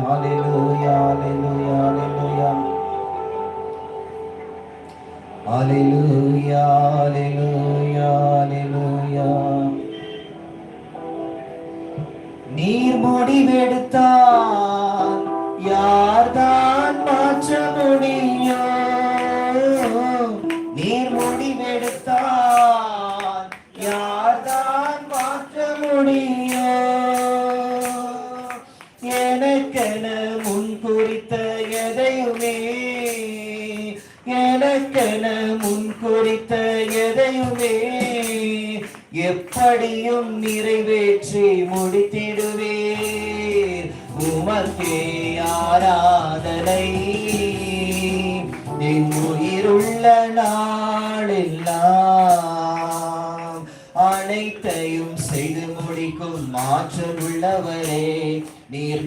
ஹalleluya ஹalleluya ஹalleluya ஹalleluya ஹalleluya. நீர் முடிவெடுத்தால் யார்தான் மாற்ற முடியும்? நீர் முடிவெடுத்தால் யார்தான் மாற்ற முடியும்? எனக்கென முன் குறித்த எதையுமே, எனக்கென முன் குறித்த எதையுமே எப்படியும் நிறைவேற்றி முடித்திடுவேன். உமக்கே ஆராதனை என் உயிருள்ள நாளெல்லாம். அனைத்தையும் செய்து முடிக்கும் ஆற்றல் உள்ளவரே நீர்.